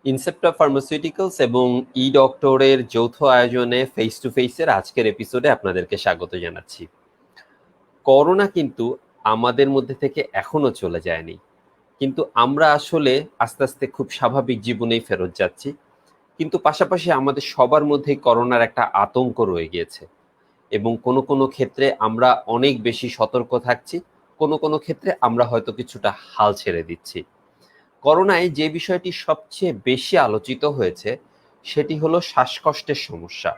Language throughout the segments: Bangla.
ইনসেপ্টা ফার্মাসিউটিক্যালস এবং ই ডক্টরের যৌথ আয়োজনে ফেস টু ফেসের আজকের এপিসোডে আপনাদেরকে স্বাগত জানাচ্ছি। করোনা কিন্তু আমাদের মধ্যে থেকে এখনো চলে যায়নি, কিন্তু আমরা আসলে আস্তে আস্তে খুব স্বাভাবিক জীবনেই ফেরত যাচ্ছি। কিন্তু পাশাপাশি আমাদের সবার মধ্যেই করোনার একটা আতঙ্ক রয়ে গিয়েছে এবং কোনো কোনো ক্ষেত্রে আমরা অনেক বেশি সতর্ক থাকছি, কোনো কোনো ক্ষেত্রে আমরা হয়তো কিছুটা হাল ছেড়ে দিচ্ছি। করোনায় যে বিষয়টি সবচেয়ে বেশি আলোচিত হয়েছে সেটি হলো শ্বাসকষ্টের সমস্যা,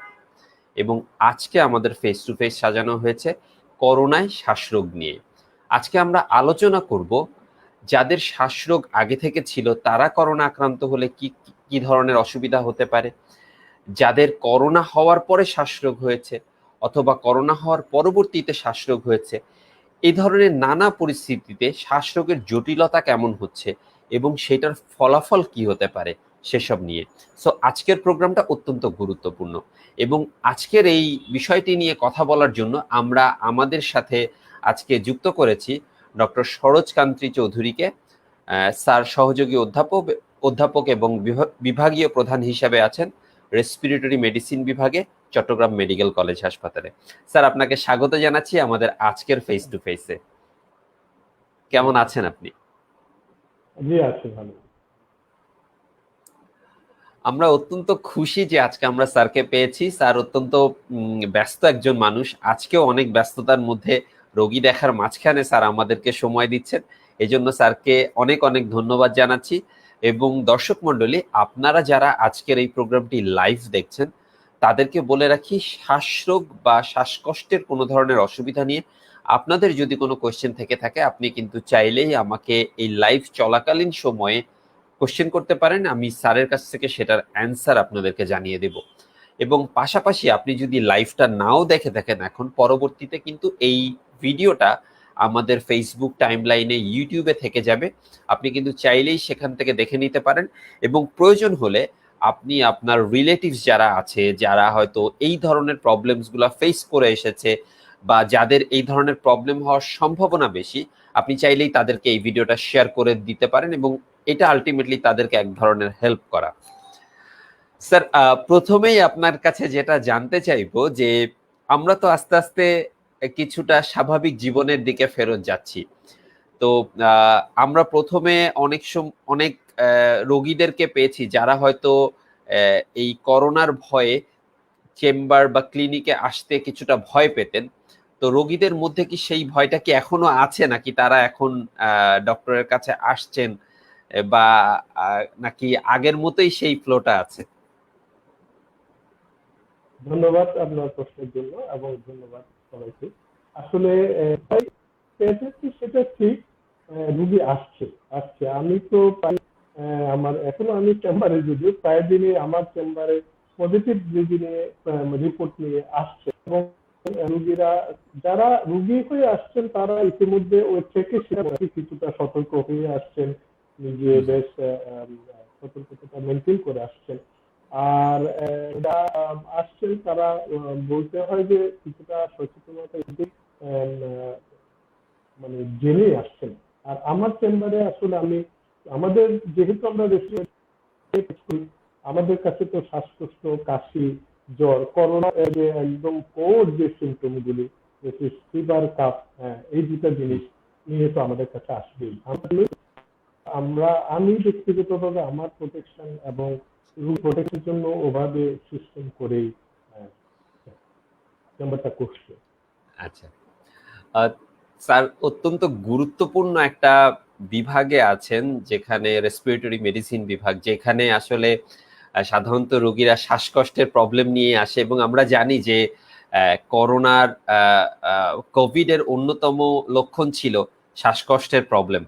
এবং আজকে আমাদের ফেস টু ফেস সাজানো হয়েছে করোনায় শ্বাসরোগ নিয়ে। আজকে আমরা আলোচনা করব যাদের শ্বাসরোগ আগে থেকে ছিল তারা করোনা আক্রান্ত হলে কি কি ধরনের অসুবিধা হতে পারে, যাদের করোনা হওয়ার পরে শ্বাসরোগ হয়েছে অথবা করোনা হওয়ার পরবর্তীতে শ্বাসরোগ হয়েছে, এই ধরনের নানা পরিস্থিতিতে শ্বাসরোগের জটিলতা কেমন হচ্ছে এবং সেটার ফলাফল কি হতে পারে সেসব নিয়ে। সো আজকের প্রোগ্রামটা অত্যন্ত গুরুত্বপূর্ণ এবং আজকের এই বিষয়টি নিয়ে কথা বলার জন্য আমরা আমাদের সাথে আজকে যুক্ত করেছি ডক্টর সরোজকান্তি চৌধুরীকে। স্যার সহযোগী অধ্যাপক এবং বিভাগীয় প্রধান হিসেবে আছেন রেসপিরেটরি মেডিসিন বিভাগে, চট্টগ্রাম মেডিকেল কলেজ হাসপাতালে। স্যার, আপনাকে স্বাগত জানাচ্ছি আমাদের আজকের ফেস টু ফেসে। কেমন আছেন আপনি? জি, আছি ভালো। আমরা অত্যন্ত খুশি যে আজকে আমরা স্যারকে পেয়েছি। স্যার অত্যন্ত ব্যস্ত একজন মানুষ, আজকেও অনেক ব্যস্ততার মধ্যে রোগী দেখার মাঝখানে স্যার আমাদেরকে সময় দিচ্ছেন। এই জন্য স্যারকে অনেক অনেক ধন্যবাদ জানাচ্ছি। এবং দর্শক মন্ডলী, আপনারা যারা আজকের এই প্রোগ্রামটি লাইভ দেখছেন তাদেরকে বলে রাখি, শ্বাসরোগ বা শ্বাসকষ্টের কোনো ধরনের অসুবিধা নিয়ে আপনাদের যদি কোনো কোয়েশ্চেন থেকে থাকে আপনি কিন্তু চাইলেই আমাকে এই লাইভ চলাকালীন সময়ে কোশ্চেন করতে পারেন, আমি স্যারের কাছ থেকে সেটার অ্যান্সার আপনাদেরকে জানিয়ে দেব। এবং পাশাপাশি আপনি যদি লাইভটা নাও দেখে থাকেন এখন, পরবর্তীতে কিন্তু এই ভিডিওটা আমাদের ফেসবুক টাইমলাইনে, ইউটিউবে থেকে যাবে, আপনি কিন্তু চাইলেই সেখান থেকে দেখে নিতে পারেন। এবং প্রয়োজন হলে আপনি আপনার রিলেটিভস যারা আছে, যারা হয়তো এই ধরনের প্রবলেমসগুলো ফেস করে এসেছে বা যাদের এই ধরনের প্রবলেম হওয়ার সম্ভাবনা বেশি, আপনি চাইলেই তাদেরকে এই ভিডিওটা শেয়ার করে দিতে পারেন এবং এটা আলটিমেটলি তাদেরকে এক ধরনের হেল্প করা। স্যার, প্রথমেই আপনার কাছে যেটা জানতে চাইবো যে আমরা তো আস্তে আস্তে কিছুটা স্বাভাবিক জীবনের দিকে ফেরত যাচ্ছি। তো আমরা প্রথমে অনেক রোগীদেরকে পেয়েছি যারা হয়তো এই করোনার ভয়ে চেম্বার বা ক্লিনিকে আসতে কিছুটা ভয় পেতেন। তো রোগীদের মধ্যে কি সেই ভয়টা কি এখনো আছে, নাকি তারা এখন ডক্টরের কাছে আসছেন, বা নাকি আগের মতোই সেই ফ্লোটা আছে? ধন্যবাদ আপনার প্রশ্নের জন্য এবং ধন্যবাদ সবাইকে। আসলে সেটা ঠিক, রুগী আসছে আসছে আমি তো প্রায় আমার এখনো আমি চেম্বারে, যদিও প্রায় দিনে আমার চেম্বারে পজিটিভ রুগী নিয়ে রিপোর্ট নিয়ে আসছে এবং রুগীরা যারা রুগী হয়ে আসছেন তারা ইতিমধ্যে ওই থেকে সেটা কিছুটা সতর্ক হয়ে আসছেন, নিজে বেশ সতর্কতা মেনটেন করে আসছেন। আর যারা আসছেন তারা বলতে হয় যে কিছুটা সচেতনতা মানে জেনে আসছেন। আর আমার চেম্বারে আসলে আমাদের যেহেতু আমরা আমাদের কাছে তো শ্বাসকষ্ট, কাশি, জ্বর, করোনা যে একদম কোর যে সিমটম গুলি, ফিভার, কাফ, এই দুটা জিনিস নিয়ে তো আমাদের কাছে আসবেই। আমি ব্যক্তিগতভাবে আমার প্রোটেকশন এবং রুম প্রোটেকশনের জন্য ওভাবে সিস্টেম করেই চেম্বারটা করছে। আচ্ছা, স্যার অত্যন্ত গুরুত্বপূর্ণ একটা বিভাগে আছেন, যেখানে রেসপিরেটরি মেডিসিন বিভাগ, যেখানে আসলে সাধারণত রোগীরা শ্বাসকষ্টের প্রবলেম নিয়ে আসে এবং আমরা জানি যে করোনার কোভিডের অন্যতম লক্ষণ ছিল শ্বাসকষ্টের প্রবলেম।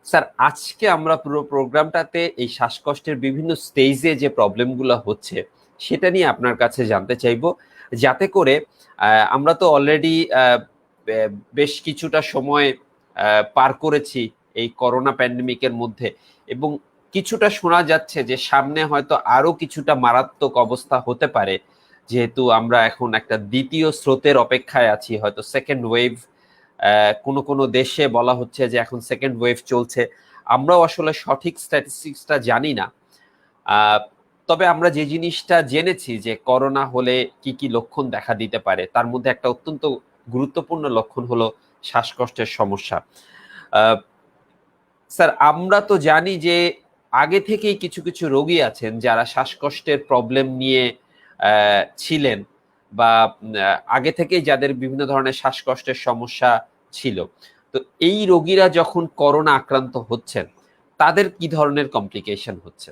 স্যার, আজকে আমরা পুরো প্রোগ্রামটাতে এই শ্বাসকষ্টের বিভিন্ন স্টেজে যে প্রবলেমগুলো হচ্ছে সেটা নিয়ে আপনার কাছে জানতে চাইবো, যাতে করে আমরা তো অলরেডি বেশ কিছুটা সময় পার করেছি এই করোনা প্যান্ডেমিকের মধ্যে, এবং কিছুটা শোনা যাচ্ছে যে সামনে হয়তো আরো কিছুটা মারাত্মক অবস্থা হতে পারে, যেহেতু আমরা এখন একটা দ্বিতীয় স্রোতের অপেক্ষায় আছি, হয়তো সেকেন্ড ওয়েভ। কোনো কোনো দেশে বলা হচ্ছে যে এখন সেকেন্ড ওয়েভ চলছে। আমরাও আসলে সঠিক স্ট্যাটিস্টিক্সটা জানি না, আহ, তবে আমরা যে জিনিসটা জেনেছি যে করোনা হলে কি কি লক্ষণ দেখা দিতে পারে, তার মধ্যে একটা অত্যন্ত গুরুত্বপূর্ণ লক্ষণ হলো শ্বাসকষ্টের সমস্যা। আহ, স্যার, আমরা তো জানি যে আগে থেকেই কিছু কিছু রোগী আছেন যারা শ্বাসকষ্টের প্রবলেম নিয়ে ছিলেন, বা আগে থেকেই যাদের বিভিন্ন ধরনের শ্বাসকষ্টের সমস্যা ছিল। তো এই রোগীরা যখন করোনা আক্রান্ত হচ্ছেন, তাদের কি ধরনের কমপ্লিকেশন হচ্ছে?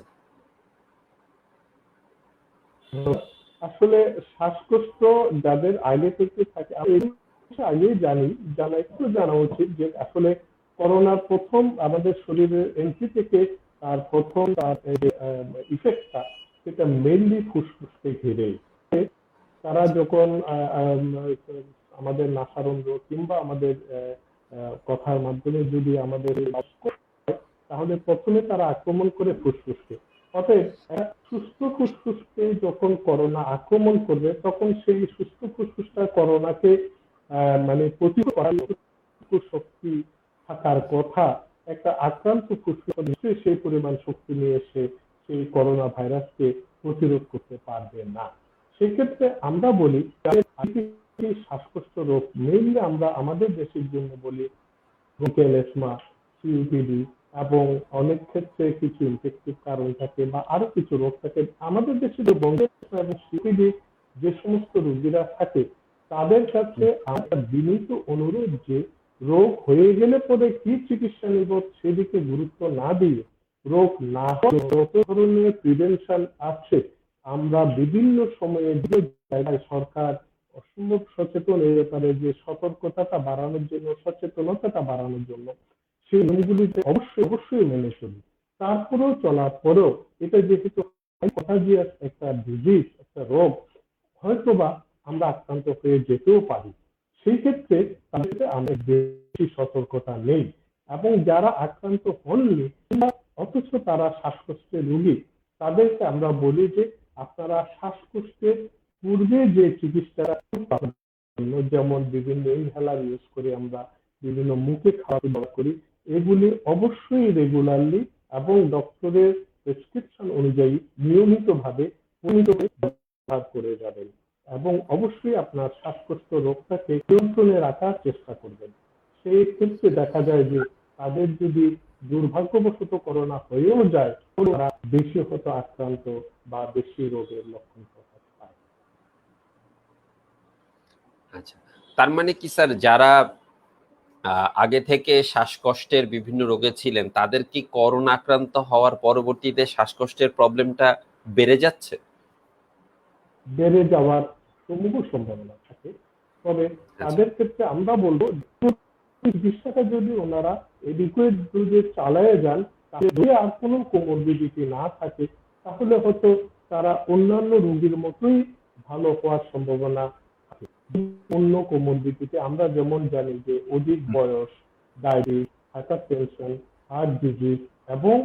আসলে শ্বাসকষ্ট যাদের আগে থেকে থাকে, আমি এই বিষয়ে আগেই জানা উচিত যে আসলে করোনার প্রথম আমাদের শরীরের এন্ট্রি থেকে তার প্রথম তার ইফেক্টটা সেটা মেইনলি ফুসফুসকে ঘিরে। তারা যখন আমাদের নাসারন্ধ্র কিংবা আমাদের কথার মাধ্যমে যদি আমাদের তাহলে প্রথমে তারা আক্রমণ করে ফুসফুসকে। অতএব সুস্থ ফুসফুসকে যখন করোনা আক্রমণ করবে, তখন সেই সুস্থ ফুসফুসটা করোনাকে মানে প্রতিরোধ করার শক্তি থাকার কথা। একটা আক্রান্ত ফুসফুস নিশ্চয়ই সেই পরিমাণ শক্তি নিয়ে এসে সেই করোনা ভাইরাসকে প্রতিরোধ করতে পারবে না। সেক্ষেত্রে আমরা বলি শ্বাসকষ্ট রোগ মেইনলি আমরা আমাদের দেশের জন্য বলি ব্রোঙ্কিয়াল, সিওপিডি, এবং অনেক ক্ষেত্রে কিছু ইনফেকটিভ কারণ থাকে বা আরো কিছু রোগ থাকে। আমাদের দেশে যে ব্রোঙ্কিয়াল এবং সিওপিডি যে সমস্ত রোগীরা থাকে, তাদের কাছে আমার বিনীত অনুরোধ যে রোগ হয়ে গেলে পরে কি চিকিৎসা নিব সেদিকে গুরুত্ব না দিয়ে, রোগ না হওয়ার যত ধরনের প্রিভেনশন আছে আমরা বিভিন্ন সময়ে জায়গায় সরকার অসম্ভব সচেতন এই ব্যাপারে, যে সতর্কতাটা বাড়ানোর জন্য, সচেতনতাটা বাড়ানোর জন্য সেই নিয়মগুলিতে অবশ্যই মেনে চলি। তারপরেও চলার পরেও এটা যেহেতু কন্টাজিয়াস একটা ডিজিজ, একটা রোগ, হয়তোবা আমরা আক্রান্ত হয়ে যেতেও পারি। সেই ক্ষেত্রে তাদেরকে আমাদের বেশি সতর্কতা নেই, এবং যারা আক্রান্ত হননি অথচ তারা শ্বাসকষ্টের রোগী, তাদেরকে আমরা বলি যে আপনারা শ্বাসকষ্টের পূর্বে যে চিকিৎসা যেমন বিভিন্ন ইনহেলার ইউজ করি আমরা, বিভিন্ন মুখে খাওয়া দাওয়া করি, এগুলি অবশ্যই রেগুলারলি এবং ডক্টরের প্রেসক্রিপশন অনুযায়ী নিয়মিতভাবে ব্যবহার করে যাবেন, এবং অবশ্যই আপনার শ্বাসকষ্ট রোগটাকে নিয়ন্ত্রণে রাখার চেষ্টা করবেন। সেই ক্ষেত্রে দেখা যায় যে তাদের যদি দুর্ভাগ্যবশত করোনা হয়েও যায়, তারা বেশি হয়তো আক্রান্ত বা বেশি রোগের লক্ষণ প্রকাশ পায়। আচ্ছা, তার মানে কি স্যার, যারা আগে থেকে শ্বাসকষ্টের বিভিন্ন রোগে ছিলেন, তাদের কি করোনা আক্রান্ত হওয়ার পরবর্তীতে শ্বাসকষ্টের প্রবলেমটা বেড়ে যাচ্ছে? বেড়ে যাওয়ার সমূহ সম্ভাবনা থাকে। তবে তাদের ক্ষেত্রে আমরা বলবো চিকিৎসাটা যদি ওনারা এডিকুয়েট ডোজে চালায় যান, তাহলে আর কোনো কোমরবিডিটি না থাকে, তাহলে হয়তো তারা অন্যান্য রোগীর মতোই ভালো হওয়ার সম্ভাবনা থাকে। অন্য কোমরবিডিটি আমরা যেমন জানি যে অধিক বয়স, ডায়াবেটিস, হাইপারটেনশন, হার্ট ডিজিজ এবং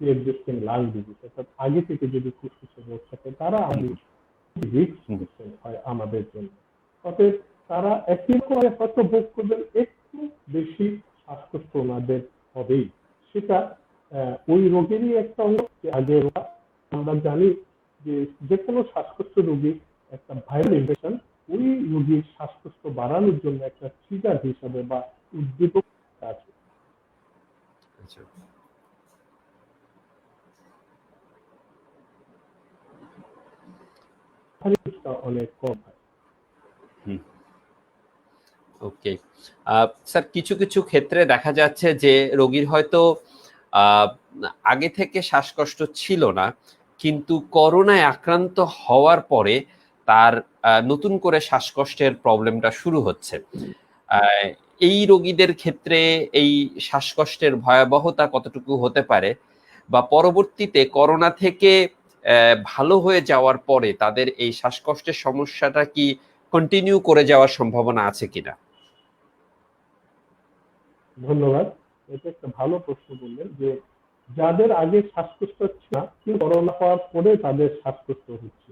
এক্সিস্টিং লাং ডিজিজ, অর্থাৎ আগে থেকে যদি ফুসফুসের রোগ থাকে, তারা রিস্ক হয় আমাদের জন্য। অতএব তারা একই রকম হয়তো ভোগ করবেন, একটু বেশি শ্বাসকষ্ট ওনাদের হবেই। সেটা ওই রোগেরই একটা অঙ্গ। আগে আমরা জানি যে যে কোনো শ্বাসকষ্ট রোগী একটা ভাইরাল ইনফেকশন ওই রোগীর শ্বাসকষ্ট বাড়ানোর জন্য একটা ট্রিগার হিসাবে বা উদ্দীপক আছে। অনেক কম হয়। ওকে স্যার, কিছু কিছু ক্ষেত্রে দেখা যাচ্ছে যে রোগীর হয়তো আগে থেকে শ্বাসকষ্ট ছিল না, কিন্তু করোনায় আক্রান্ত হওয়ার পরে তার নতুন করে শ্বাসকষ্টের প্রবলেমটা শুরু হচ্ছে। এই রোগীদের ক্ষেত্রে এই শ্বাসকষ্টের ভয়াবহতা কতটুকু হতে পারে, বা পরবর্তীতে করোনা থেকে ভালো হয়ে যাওয়ার পরে তাদের এই শ্বাসকষ্টের সমস্যাটা কি কন্টিনিউ করে যাওয়ার সম্ভাবনা আছে কিনা? ধন্যবাদ। এটা একটা ভালো প্রশ্ন বললেন যে যাদের আগে শ্বাসকষ্ট ছিল না, কিন্তু করোনা হওয়ার পরে তাদের শ্বাসকষ্ট হচ্ছে।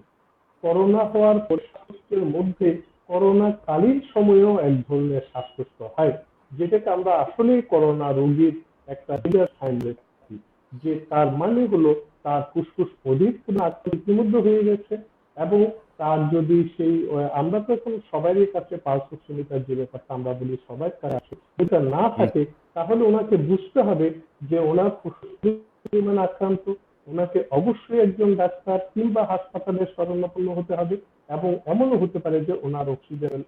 করোনা হওয়ার পরে শ্বাসকষ্টের মধ্যে করোনা কালীন সময়েও এক ধরনের শ্বাসকষ্ট হয়, যেটাকে আমরা আসলেই করোনা রোগীর একটা সাইন দেখি, যে তার মানে হলো তার ফুসফুস অধিক ইতিমধ্যে হয়ে গেছে, এবং তার যদি সেই আমরা তো এখন সবারই কাছে পালস অক্সিমিটার যে ব্যাপারটা আমরা বলি সবার কাছে এটা না থাকে, তাহলে ওনাকে বুঝতে হবে যে ওনার ফুসফুস পরিমাণ আক্রান্ত, ওনাকে অবশ্যই একজন ডাক্তার কিংবা হাসপাতালের শরণাপন্ন হতে হবে, এবং এমনও হতে পারে যে ওনার অক্সিজেন,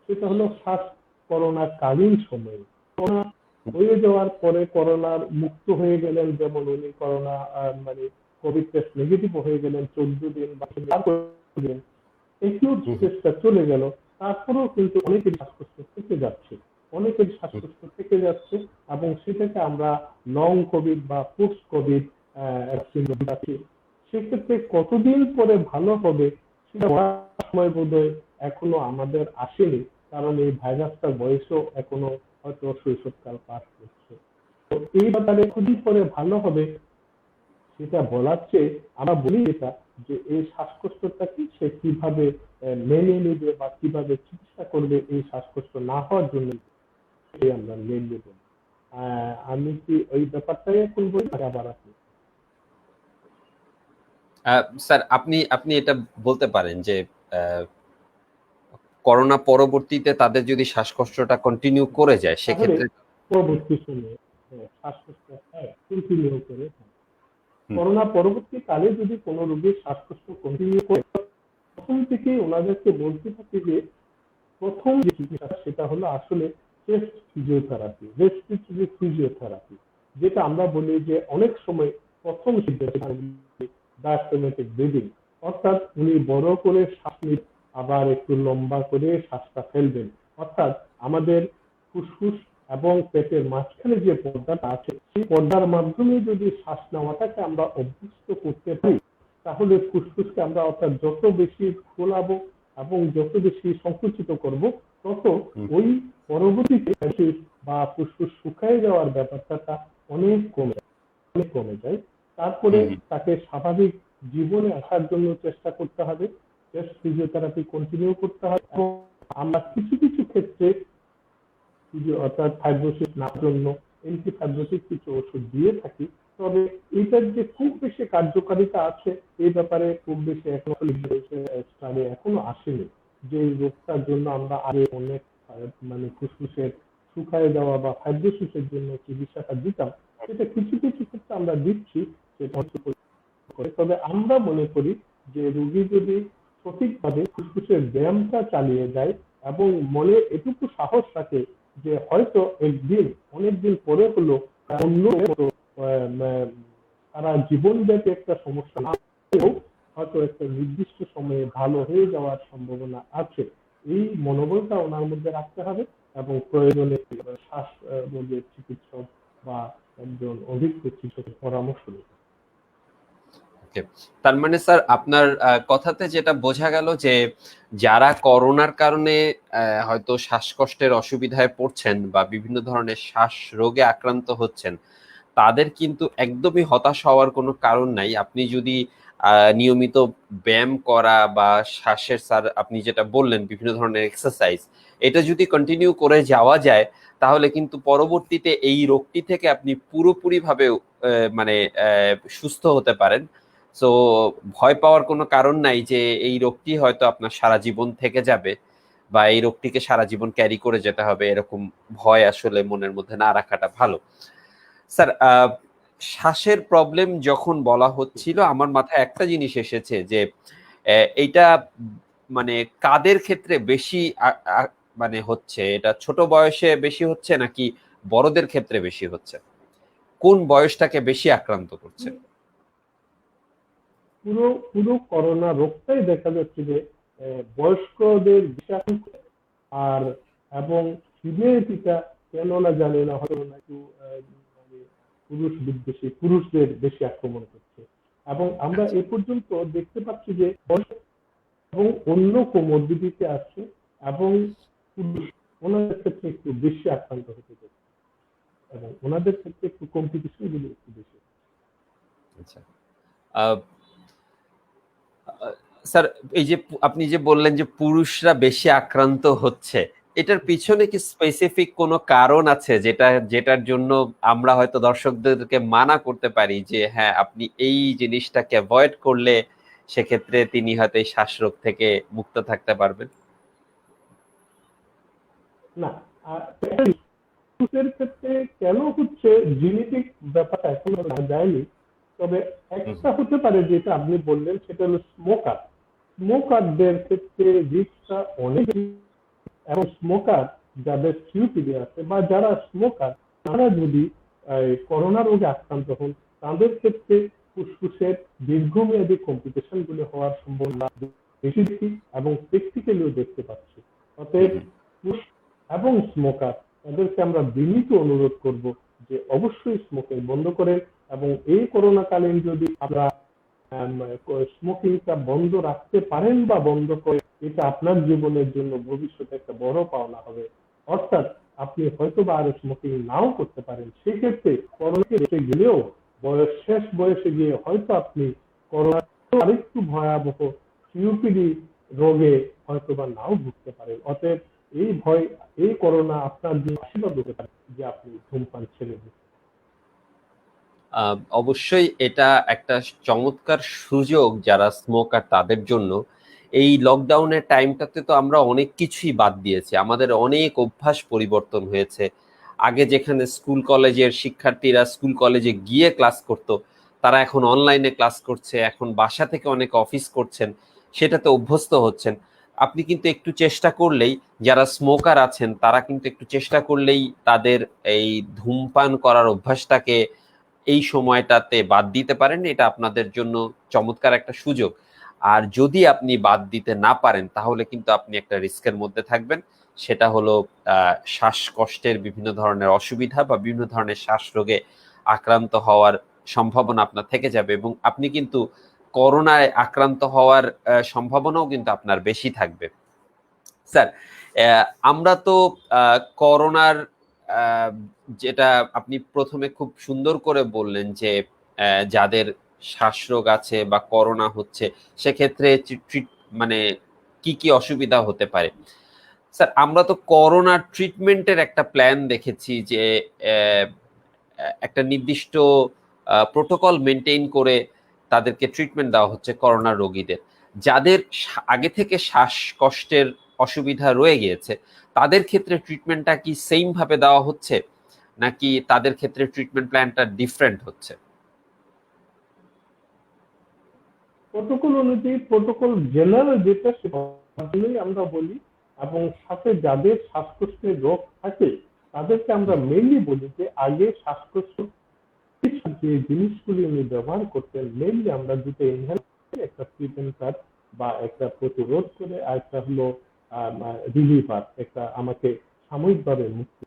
সেটা হলো শ্বাস করোনা কালীন সময়ে। করোনা হয়ে যাওয়ার পরে করোনার মুক্ত হয়ে গেলেন, যেমন উনি করোনা মানে কোভিড টেস্ট নেগেটিভ হয়ে গেলেন 14 দিন বা দিন, একিউট স্টেজটা চলে গেল, তারপরেও কিন্তু অনেকের শ্বাসকষ্ট থেকে যাচ্ছে, অনেকের শ্বাসকষ্ট থেকে যাচ্ছে, এবং সেটাকে আমরা লং কোভিড বা পোস্ট কোভিড সেক্ষেত্রে কতদিন পরে ভালো হবে সেটা সময় বোধহয় এখনো আমাদের আসেনি, কারণ এই ভাইরাসটার বয়সও এখনো হয়তো শৈশবকাল পাস করছে। তো এই ব্যাপারে কতদিন পরে ভালো হবে সেটা বলার চেয়ে আমরা বলি এটা যে এই শ্বাসকষ্টটাকে সে কিভাবে মেনে নেবে বা কিভাবে চিকিৎসা করবে এই শ্বাসকষ্ট না হওয়ার জন্য, আমরা মেনে নেব। আমি কি ওই ব্যাপারটাই এখন বলি আবার আপনি? স্যার আপনি আপনি এটা বলতে পারেন যে করোনা পরবর্তীতে তাদের যদি শ্বাসকষ্টটা কন্টিনিউ করে যায় সেক্ষেত্রে পরবর্তী সময়ে শ্বাসকষ্ট কন্টিনিউ করে, করোনা পরবর্তীকালে যদি কোনো রোগীর শ্বাসকষ্ট কন্টিনিউ করে, প্রথম থেকেই ওনাদেরকে বলতে থাকি যে প্রথম যে চিকিৎসা সেটা হলো আসলে চেস্ট ফিজিওথেরাপি, রেসপিরেটরি ফিজিওথেরাপি, যেটা আমরা বলি যে অনেক সময় প্রথম ডায়াফ্রাগমেটিক ব্রিদিং, অর্থাৎ উনি বড় করে শ্বাস নিন, আবার একটু লম্বা করে শ্বাসটা ফেলবেন, অর্থাৎ আমাদের ফুসফুস এবং পেটের মাঝখানে যে পর্দাটা আছে সেই পর্দার মাধ্যমে যদি শ্বাস নেওয়াটাকে আমরা অভ্যস্ত করতে পারি, তাহলে ফুসফুসকে আমরা অর্থাৎ যত বেশি খোলাবো এবং যত বেশি সংকুচিত করব, তত ওই পরবর্তীতে বা ফুসফুস শুকায় যাওয়ার ব্যাপারটা অনেক কমে যায়। তারপরে তাকে স্বাভাবিক জীবনে আসার জন্য চেষ্টা করতে হবে, ফিজিওথেরাপি কন্টিনিউ করতে হবে, এবং আমরা কিছু কিছু ক্ষেত্রে অর্থাৎ ফাইব্রোসিস না জন্য অ্যান্টিফাইব্রোটিক কিছু ওষুধ দিয়ে থাকি। তবে এটার যে খুব বেশি কার্যকারিতা আছে এই ব্যাপারে খুব বেশি এখনো আসেনি, যে রোগটার জন্য আমরা আগে অনেক মানে ফুসফুসের শুকায় যাওয়া বা ফাইব্রোসিসের জন্য চিকিৎসাটা দিতাম, সেটা কিছু কিছু ক্ষেত্রে আমরা দিচ্ছি, সেটা করে। তবে আমরা মনে করি যে রোগী যদি সঠিকভাবে ফুসফুসের ব্যায়ামটা চালিয়ে যায় এবং মনে এটুকু সাহস রাখে যে হয়তো একদিন অনেকদিন পরে হলো অন্য সারা জীবন ব্যাপী একটা সমস্যা হয়তো একটা নির্দিষ্ট সময়ে ভালো হয়ে যাওয়ার সম্ভাবনা আছে, এই মনোবলটা ওনার মধ্যে রাখতে হবে, এবং প্রয়োজনে শ্বাস রোগের চিকিৎসক বা একজন অভিজ্ঞ চিকিৎসকের পরামর্শ নিতে। তার মানে স্যার আপনার কথাতে যেটা বোঝা গেল যে যারা করোনার কারণে হয়তো শ্বাসকষ্টের অসুবিধায় পড়ছেন বা বিভিন্ন ধরনের শ্বাস রোগে আক্রান্ত হচ্ছেন, তাদের কিন্তু একদমই হতাশ হওয়ার কোনো কারণ নাই। আপনি যদি নিয়মিত ব্যায়াম করা বা শ্বাসের স্যার আপনি যেটা বললেন বিভিন্ন ধরনের এক্সারসাইজ, এটা যদি কন্টিনিউ করে যাওয়া যায় তাহলে কিন্তু পরবর্তীতে এই রোগটি থেকে আপনি পুরোপুরিভাবে মানে সুস্থ হতে পারেন। সো ভয় পাওয়ার কোনো কারণ নাই যে এই রোগটি হয়তো আপনার সারা জীবন থেকে যাবে বা এই রোগটিকে সারা জীবন ক্যারি করে যেতে হবে, এরকম ভয় আসলে মনের মধ্যে না রাখাটা ভালো। স্যার শ্বাসের প্রবলেম যখন বলা হচ্ছিল আমার মাথায় একটা জিনিস এসেছে যে এইটা মানে কাদের ক্ষেত্রে বেশি মানে হচ্ছে, এটা ছোট বয়সে বেশি হচ্ছে নাকি বড়দের ক্ষেত্রে বেশি হচ্ছে, কোন বয়সটাকে বেশি আক্রান্ত করছে? পুরো করোনা রোগটাই দেখা যাচ্ছে যে বয়স্কদের বেশি আক্রান্ত, আর এবং সিভিয়ারিটিটা কেন না জানি না হয়তো একটু মানে পুরুষ বিদ্বেষী পুরুষদের বেশি আক্রমণ করছে, এবং আমরা এ পর্যন্ত দেখতে পাচ্ছি যে এবং অন্য কোমরবিডিটি আছে এবং পুরুষ ওনাদের ক্ষেত্রে একটু বেশি আক্রান্ত হতে যাচ্ছে, এবং ওনাদের ক্ষেত্রে একটু কমপ্লিকেশন গুলো একটু বেশি। আচ্ছা স্যার, এই যে আপনি যে বললেন যে পুরুষরা বেশি আক্রান্ত হচ্ছে, এটার পিছনে কি স্পেসিফিক কোনো কারণ আছে যেটার জন্য আমরা হয়তো দর্শকদেরকে মানা করতে পারি যে হ্যাঁ আপনি এই জিনিসটাকে অ্যাভয়েড করলে সেক্ষেত্রে তিনি হয়তো এই শ্বাসরোগ থেকে মুক্ত থাকতে পারবেন? না, এর ক্ষেত্রে কেন হচ্ছে জেনেটিক ব্যাপারটা এখনো জানা যায়নি। তবে একটা হতে পারে যেটা আপনি বললেন, সেটা হলো স্মোকারদের ক্ষেত্রে রিস্কটা অনেক বেশি। এবং স্মোকার যাদের সিওপিডি আছে বা যারা স্মোকার, তারা যদি করোনা রোগে আক্রান্ত হন, তাদের ক্ষেত্রে ফুসফুসের দীর্ঘমেয়াদী কমপ্লিকেশন গুলো হওয়ার সম্ভাবনা বেশি বেশি এবং প্র্যাকটিক্যালিও দেখতে পাচ্ছি। অতএব এবং স্মোকার, তাদেরকে আমরা বিনীত অনুরোধ করব যে অবশ্যই স্মোকিং বন্ধ করেন। এবং এই করোনা কালীন যদি আমরা স্মোকিংটা বন্ধ রাখতে পারেন বা বন্ধ করে, এটা আপনার জীবনের জন্য ভবিষ্যতে একটা বড় পাওনা হবে। অর্থাৎ আপনি হয়তো বা আর স্মোকিং নাও করতে পারেন, সেক্ষেত্রে করোনাকে বেঁচে গেলেও শেষ বয়সে গিয়ে হয়তো আপনি করোনা আরেকটু ভয়াবহ সিওপিডি রোগে হয়তো বা নাও ভুগতে পারেন। অতএব এই করোনা আপনার জন্য আশীর্বাদ হতে পারে যে আপনি ধূমপান ছেড়ে দিন। অবশ্যই এটা একটা চমৎকার সুযোগ যারা স্মোকার তাদের জন্য। এই লকডাউনের টাইমটাতে তো আমরা অনেক কিছুই বাদ দিয়েছি, আমাদের অনেক অভ্যাস পরিবর্তন হয়েছে। আগে যেখানে স্কুল কলেজের শিক্ষার্থীরা স্কুল কলেজে গিয়ে ক্লাস করত, তারা এখন অনলাইনে ক্লাস করছে, এখন বাসা থেকে অনেক অফিস করছেন, সেটাতে অভ্যস্ত হচ্ছেন। আপনি কিন্তু একটু চেষ্টা করলেই, যারা স্মোকার আছেন তারা কিন্তু একটু চেষ্টা করলেই তাদের এই ধূমপান করার অভ্যাসটাকে এই সময়টাতে বাদ দিতে পারেন। এটা আপনাদের জন্য চমৎকার একটা সুযোগ। আর যদি আপনি বাদ দিতে না পারেন তাহলে কিন্তু আপনি একটা রিস্কের মধ্যে থাকবেন, সেটা হলো শ্বাসকষ্টের বিভিন্ন ধরনের অসুবিধা বা বিভিন্ন ধরনের শ্বাসরোগে আক্রান্ত হওয়ার সম্ভাবনা আপনার থেকে যাবে, এবং আপনি কিন্তু করোনায় আক্রান্ত হওয়ার সম্ভাবনাও কিন্তু আপনার বেশি থাকবে। স্যার, আমরা তো করোনার যেটা আপনি প্রথমে খুব সুন্দর করে বললেন যে যাদের শ্বাসরোগ আছে বা করোনা হচ্ছে সেক্ষেত্রে মানে কি কি অসুবিধা হতে পারে। স্যার, আমরা তো করোনা ট্রিটমেন্টের একটা প্ল্যান দেখেছি যে একটা নির্দিষ্ট প্রোটোকল মেনটেন করে তাদেরকে ট্রিটমেন্ট দেওয়া হচ্ছে করোনা রোগীদের। যাদের আগে থেকে শ্বাসকষ্টের অসুবিধা রয়ে গিয়েছে তাদের ক্ষেত্রে ট্রিটমেন্টটা কি সেম ভাবে দেওয়া হচ্ছে, নাকি তাদের ক্ষেত্রে ট্রিটমেন্ট প্ল্যানটা ডিফারেন্ট হচ্ছে? প্রোটোকল অনুযায়ী, প্রোটোকল জেনারেল যেটা সেটাই আমরা বলি। এবং সাথে যাদের শ্বাসকষ্টের রোগ থাকে তাদেরকে আমরা মেইনলি বলি যে আগে শ্বাসকষ্ট যে জিনিসগুলি উনি ব্যবহার করতেন, মেইনলি আমরা দুটো ইনহেলার, একটা প্রিভেন্টার বা একটা প্রতিরোধ করে, আর একটা হলো রিলিভার, একটা আমাকে সাময়িকভাবে মুক্তি।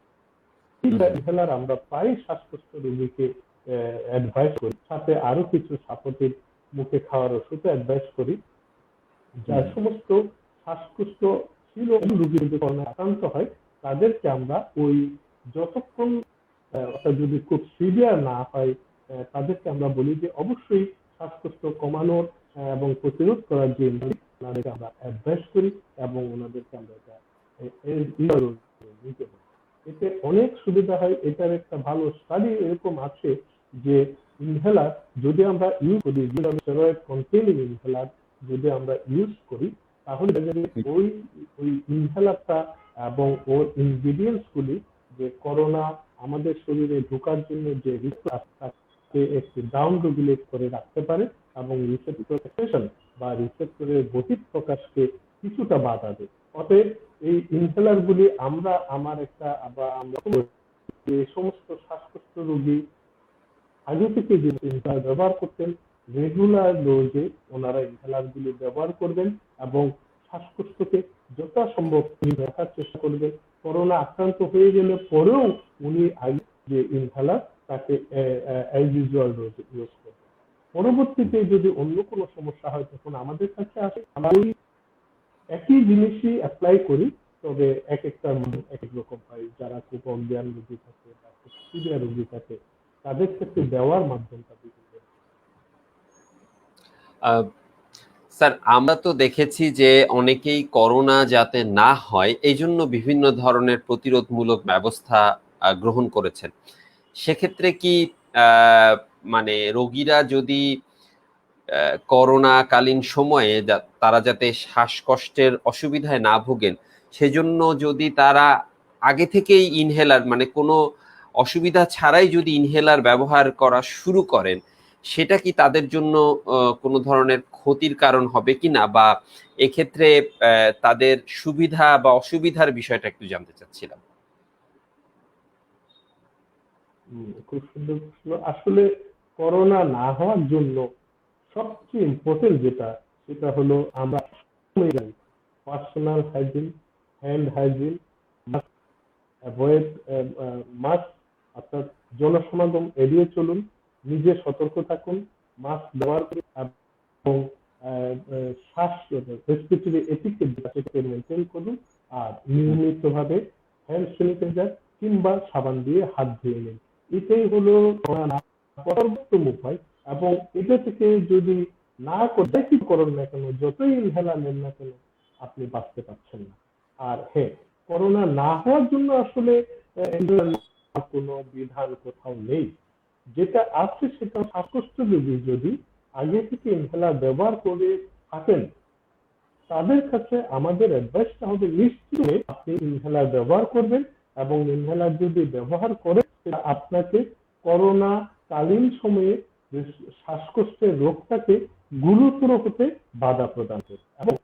ইনহেলার আমরা প্রায় শ্বাসকষ্ট রোগীকে অ্যাডভাইস করি, সাথে আরো কিছু সাপোর্টিভ মুখে খাওয়ার ওষুধ অ্যাডভাইস করি। যার সমস্ত শ্বাসকষ্ট ছিল রোগী যদি করোনা আক্রান্ত হয়, তাদেরকে আমরা ওই যতক্ষণ যদি খুব সিভিয়ার না হয়, তাদেরকে আমরা বলি যে অবশ্যই শ্বাসকষ্ট কমানোর এবং প্রতিরোধ করার যে ওনাদেরকে আমরা অ্যাডভাইস করি এবং ওনাদেরকে আমরা নিতে বলি। এতে অনেক সুবিধা হয়। এটার একটা ভালো স্টাডি এরকম আছে যে ইনহেলার যদি আমরা ইউজ করি, স্টেরয়েড কন্টেইনিং ইনহেলার যদি আমরা ইউজ করি, তাহলে ওই ওই ইনহেলারটা এবং ওর ইনগ্রিডিয়েন্টস গুলি যে করোনা আমাদের শরীরে ঢোকার জন্য যে তাকে একটি ডাউন রেগুলেট করে রাখতে পারে এবং রিসেপ্টর বা রিসেপ্টরের গতি প্রকাশকে কিছুটা বাধা দেয়। অতএব এই ইনহেলার গুলি আমরা আমরা যে সমস্ত শ্বাসকষ্ট রোগী আগে থেকে যে ইনহেলার ব্যবহার করতেন, রেগুলার ডোজে ওনারা ইনহেলার গুলি ব্যবহার করবেন এবং শ্বাসকষ্টকে যথাসম্ভব রাখার চেষ্টা করবেন। করোনা আক্রান্ত হয়ে গেলে পরেও উনি আগে যে ইনহেলার তাকে অ্যাজ ইউজুয়াল ডোজ ইউজ করবেন। পরবর্তীতে যদি অন্য কোনো সমস্যা হয় তখন আমাদের কাছে আসে, আমরা ওই একই জিনিসই অ্যাপ্লাই করি, তবে এক একটা এক এক রকম হয়। যারা খুব অজ্ঞান রোগী থাকে বা খুব সিভিয়ার রোগী থাকে তাদের ক্ষেত্রে দেওয়ার মাধ্যমটা বিভিন্ন। স্যার, আমরা তো দেখেছি যে অনেকেই করোনা যাতে না হয় এই জন্য বিভিন্ন ধরনের প্রতিরোধমূলক ব্যবস্থা গ্রহণ করেছেন। সেক্ষেত্রে কি আহ, মানে রোগীরা যদি করোনাকালীন সময়ে তারা যাতে শ্বাসকষ্টের অসুবিধায় না ভোগেন, সেজন্য যদি তারা আগে থেকেই ইনহেলার মানে কোনো অসুবিধা ছাড়াই যদি ইনহেলার ব্যবহার করা শুরু করেন, সেটা কি তাদের জন্য কোনো ধরনের ক্ষতির কারণ হবে কিনা, বা এক্ষেত্রে তাদের সুবিধা বা অসুবিধার বিষয়টা একটু জানতে চাচ্ছিলাম। খুব সুন্দর প্রশ্ন। আসলে করোনা না হওয়ার জন্য সবচেয়ে ইম্পর্টেন্ট যেটা, সেটা হলো আমরা personal hygiene, hand hygiene, avoid mask, অর্থাৎ জনসমাগম এড়িয়ে চলুন, নিজে সতর্ক থাকুন, মাস্ক ব্যবহার করুন এবং শ্বাস রেসপিরেটরি এটিকেট সেটাকে মেনটেন করুন। আর নিয়মিতভাবে হ্যান্ড স্যানিটাইজার কিংবা সাবান দিয়ে হাত ধুয়ে নিন। এটাই হলো সর্বোত্তম উপায়। এবং এটা থেকে যদি না করে কি করেন না কেন, যতই ইনহেলার নেন না কেন, আপনি বাঁচতে পারছেন না। আর হ্যাঁ, করোনা না হওয়ার জন্য আসলে কোনো বিধান কোথাও নেই। যেটা আছে সেটা শ্বাসকষ্ট রোগী যদি আগে থেকে ইনহেলার ব্যবহার করে থাকেন, তাদের কাছে আমাদের অ্যাডভাইসটা হবে নিশ্চয়ই আপনি ইনহেলার ব্যবহার করবেন। এবং ইনহেলার যদি ব্যবহার করেন, সেটা আপনাকে করোনা কালীন সময়ে যে শ্বাসকষ্টের রোগটাকে গুরুতর হতে বাধা প্রদান করবে। এবং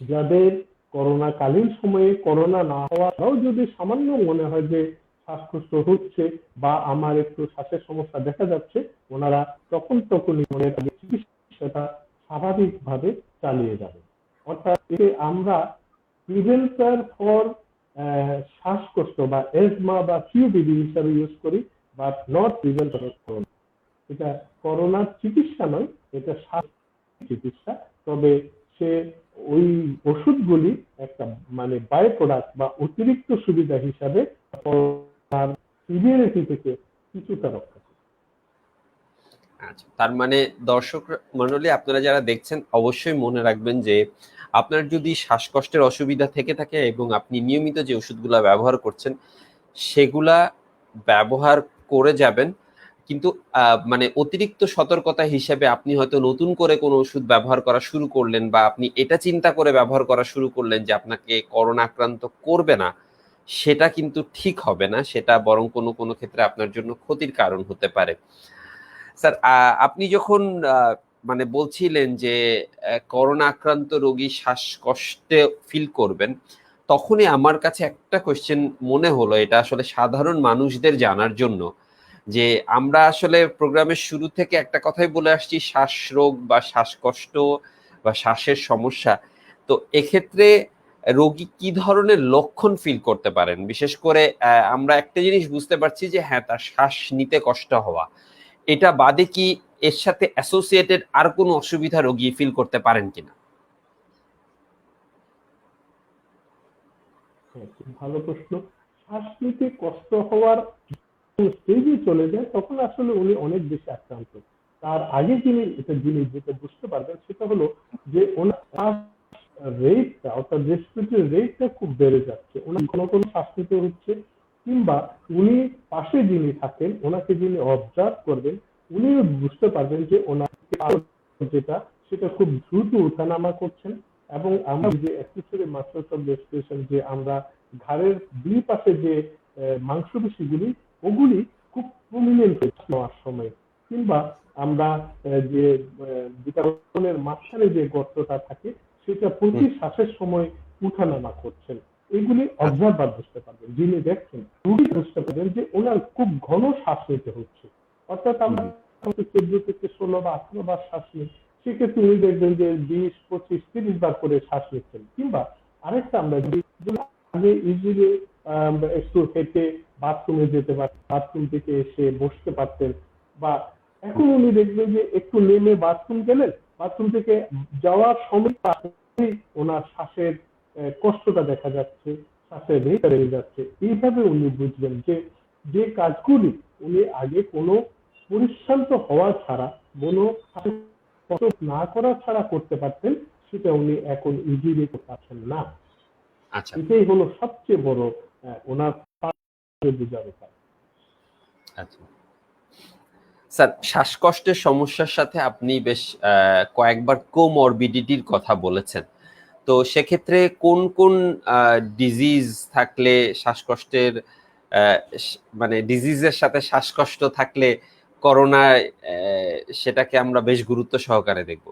যাদের করোনা কালীন সময়ে করোনা না হওয়াটাও যদি সামান্য মনে হয় যে শ্বাসকষ্ট হচ্ছে বা আমার একটু শ্বাসের সমস্যা দেখা যাচ্ছে, ওনারা তখনই মনে চিকিৎসাটা স্বাভাবিকভাবে চালিয়ে যাবে। অর্থাৎ এতে আমরা প্রিভেন্টার ফর শ্বাসকষ্ট বা এজমা বা সিওপিডি হিসাবে ইউজ করি, বাট নট প্রিভেন্টার অফ করোনা। এটা করোনার চিকিৎসা নয়, এটা শ্বাস চিকিৎসা। তবে সে ওই ওষুধগুলি একটা মানে বাই প্রোডাক্ট বা অতিরিক্ত সুবিধা হিসাবে তার সিভিয়ারিটি থেকে কিছুটা রক্ষা করে। আচ্ছা, তার মানে দর্শক মণ্ডলী, আপনারা যারা দেখছেন অবশ্যই মনে রাখবেন যে আপনার যদি শ্বাসকষ্টের অসুবিধা থেকে থাকে এবং আপনি নিয়মিত যে ওষুধগুলা ব্যবহার করছেন সেগুলা ব্যবহার করে যাবেন। কিন্তু মানে অতিরিক্ত সতর্কতা হিসেবে আপনি হয়তো নতুন করে কোনো ওষুধ ব্যবহার করা শুরু করলেন, বা আপনি এটা চিন্তা করে ব্যবহার করা শুরু করলেন যে আপনাকে করোনা আক্রান্ত করবে না, সেটা কিন্তু ঠিক হবে না। সেটা বরং কোনো কোনো ক্ষেত্রে আপনার জন্য ক্ষতির কারণ হতে পারে। স্যার, আপনি যখন মানে বলছিলেন যে করোনা আক্রান্ত রোগী শ্বাসকষ্টে ফিল করবেন, তখনই আমার কাছে একটা কোশ্চেন মনে হলো, এটা আসলে সাধারণ মানুষদের জানার জন্য, যে আমরা আসলে প্রোগ্রামের শুরু থেকে একটা কথাই বলে আসছি, শ্বাসরোগ বা শ্বাসকষ্ট বা শ্বাসের সমস্যা। তো এক্ষেত্রে রোগী কি ধরনের লক্ষণ ফিল করতে পারেন? বিশেষ করে আমরা একটা জিনিস বুঝতে পারছি যে হ্যাঁ, তার শ্বাস নিতে কষ্ট হওয়া, এটা বাদে কি এর সাথে অ্যাসোসিয়েটেড আর কোনো অসুবিধা রোগী ফিল করতে পারেন কিনা? হ্যাঁ, খুব ভালো প্রশ্ন। শ্বাস নিতে কষ্ট হওয়ার স্টেজে চলে যায়, তখন আসলে উনি অনেক বেশি আক্রান্ত। তার আগে যিনি যেটা বুঝতে পারবেন সেটা হলো যে ওনার রেটটা, অর্থাৎ রেসপিরেটরি রেটটা খুব বেড়ে যাচ্ছে, ওনার ঘন ঘন শ্বাস নিতে হচ্ছে। কিংবা উনি পাশে যিনি থাকেন, ওনাকে যিনি অবজার্ভ করবেন, উনিও বুঝতে পারবেন যে ওনার যেটা সেটা খুব দ্রুত ওঠানামা করছেন। এবং আমরা যে অ্যাক্সেসরি মাসলস অফ রেসপিরেশন, যে আমরা ঘাড়ের দুই পাশে যে মাংসপেশিগুলি, ওগুলি খুব প্রমিনেন্ট নেওয়ার সময়, কিংবা আমরা যে বিতরণের মাঝখানে যে গর্তটা থাকে সেটা প্রতি শ্বাসের সময় উঠানামা করছেন। এগুলি অবজারভার বুঝতে পারবেন, যিনি দেখছেন রুগী বুঝতে পারবেন যে ওনার খুব ঘন শ্বাস নিতে হচ্ছে। অর্থাৎ আমরা 14 থেকে 16 বা 18 বার শ্বাস নিই, সেক্ষেত্রে উনি দেখবেন যে 20, 25, 30 বার করে শ্বাস নিচ্ছেন। কিংবা আরেকটা আমরা আগে ইজিলি একটু হেঁটে বাথরুমে যেতে পারতেন, বাথরুম থেকে এসে বসতে পারতেন, বা এখন উনি দেখবেন যে একটু নেমে বাথরুম গেলেন, বাথরুম থেকে যাওয়ার সময় ওনার শ্বাসের কষ্টটা দেখা যাচ্ছে, শ্বাসের রেট বেড়ে যাচ্ছে। এইভাবে উনি বুঝবেন যে যে কাজগুলি উনি আগে কোনো পরিশ্রান্ত হওয়া ছাড়া কোনো প্রসব না করা ছাড়া করতে পারতেন, সেটা উনি এখন ইজিলি করতে পারছেন না। আচ্ছা এটাই হলো সবচেয়ে বড় ওনার বোঝার উপায়। আচ্ছা স্যার, শ্বাসকষ্টের সমস্যার সাথে আপনি বেশ কয়েকবার কোমরবিডিটির কথা বলেছেন। তো সেক্ষেত্রে কোন কোন ডিজিজ থাকলে শ্বাসকষ্টের মানে ডিজিজের সাথে শ্বাসকষ্ট থাকলে করোনা সেটাকে আমরা বেশ গুরুত্ব সহকারে দেখব?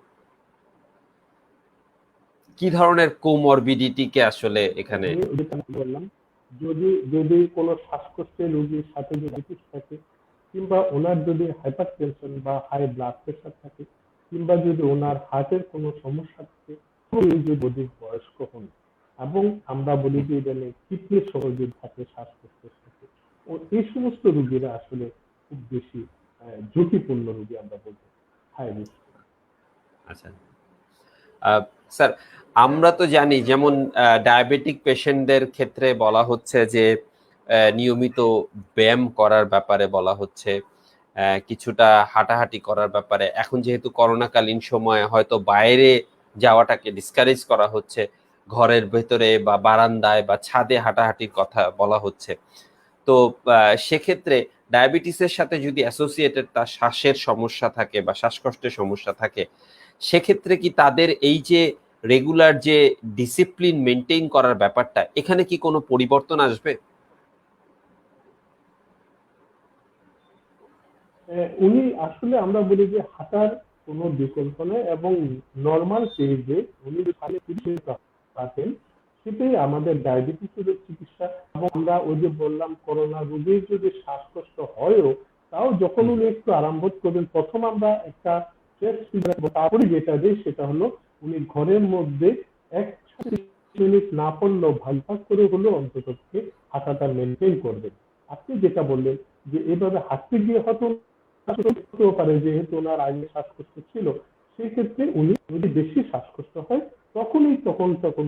কি ধরনের কোমরবিডিটিকে আসলে এখানে বললাম, যদি যদি কোনো শ্বাসকষ্টের রোগীর সাথে যদি ডায়াবেটিস থাকে, কিংবা ওনার যদি হাইপার টেনশন বা হাই ব্লাড প্রেশার থাকে, কিংবা যদি ওনার হার্টের কোনো সমস্যা থাকে, উনি যদি অধিক বয়স্ক হন, এবং আমরা বলি যে ইদানিং কিডনির সমস্যা যদি থাকে শ্বাসকষ্টের সাথে, ও এই সমস্ত রোগীরা আসলে খুব বেশি ঝুঁকিপূর্ণ রোগী আমরা বলবো, হাই রিস্ক। আচ্ছা স্যার, আমরা তো জানি যেমন ডায়াবেটিক পেশেন্টদের ক্ষেত্রে বলা হচ্ছে যে নিয়মিত ব্যায়াম করার ব্যাপারে বলা হচ্ছে, কিছুটা হাঁটাহাঁটি করার ব্যাপারে। এখন যেহেতু করোনাকালীন সময়ে হয়তো বাইরে যাওয়াটাকে ডিসকারেজ করা হচ্ছে, ঘরের ভেতরে বা বারান্দায় বা ছাদে হাঁটাহাঁটির কথা বলা হচ্ছে। তো সেক্ষেত্রে ডায়াবেটিসের সাথে যদি অ্যাসোসিয়েটেড তার শ্বাসের সমস্যা থাকে বা শ্বাসকষ্টের সমস্যা থাকে, সেক্ষেত্রে কি তাদের এই যে রেগুলার যে ডিসিপ্লিন মেনটেইন করার ব্যাপারটা, এখানে কি কোনো পরিবর্তন আসবে? উনি আসলে আমরা বলি যে হাঁটার কোনো বিকল্প নেই, এবং নর্মাল পেজে উনি যদি খালি 30 মিনিট রাখেন, সেটাই আমাদের ডায়াবেটিসের চিকিৎসা। এবং আমরা ওই যে বললাম করোনা রোগীর যদি শ্বাসকষ্ট হয়ও, তাও যখন উনি একটু আরাম বোধ করবেন, প্রথম আমরা একটা তারপরে যেটা দিই সেটা হলো উনি ঘরের মধ্যে 1 মিনিট না পড়লেও ভাগ ভাগ করে হলেও অন্তত হাঁটাটা মেনটেন করবেন। আপনি যেটা বললেন যে এভাবে হাঁটতে গিয়ে হয়তো হতেও পারে, যেহেতু ওনার আগে শ্বাসকষ্ট ছিল, সেই ক্ষেত্রে উনি যদি বেশি শ্বাসকষ্ট হয় তখন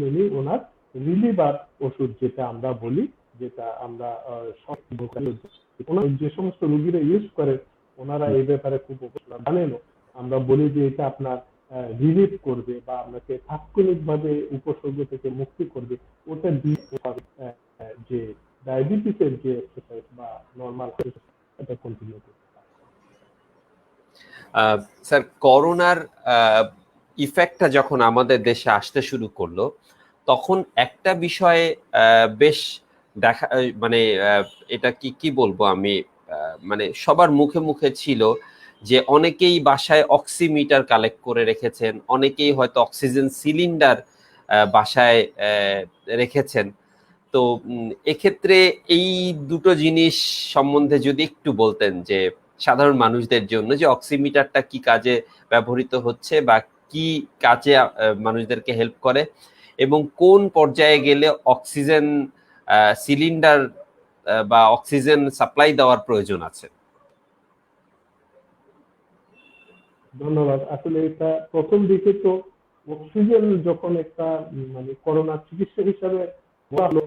উনি ওনার রিলিভার ওষুধ যেটা আমরা বলি, যেটা আমরা ওনার যে সমস্ত রোগীরা ইউজ করে, ওনারা এই ব্যাপারে খুব জানেনও। আমরা বলি যে এটা আপনার রিলিফ করবে বা আপনাকে তাৎক্ষণিকভাবে উপসর্গ থেকে মুক্তি করবে, ওটা দিয়ে যে ডায়াবেটিসের যে এক্সারসাইজ বা নর্মাল এটা কন্টিনিউ করবে। স্যার, করোনার ইফেক্টটা যখন আমাদের দেশে আসতে শুরু করলো, তখন একটা বিষয়ে বেশ দেখা মানে এটা কি বলবো আমি, মানে সবার মুখে মুখে ছিল যে অনেকেই বাসায় অক্সিমিটার কালেক্ট করে রেখেছেন, অনেকেই হয়তো অক্সিজেন সিলিন্ডার বাসায় রেখেছেন। তো এক্ষেত্রে এই দুটো জিনিস সম্বন্ধে যদি একটু বলতেন, যে সাধারণ মানুষদের জন্য যে অক্সিমিটারটা কি কাজে ব্যবহৃত হচ্ছে বা কি কাজে মানুষদেরকে হেল্প করে, এবং কোন পর্যায়ে গেলে অক্সিজেন সিলিন্ডার বা অক্সিজেন সাপ্লাই দেওয়ার প্রয়োজন আছে। ধন্যবাদ। আসলে এটা প্রথম দিকে তো অক্সিজেন যখন একটা মানে করোনা চিকিৎসা হিসাবে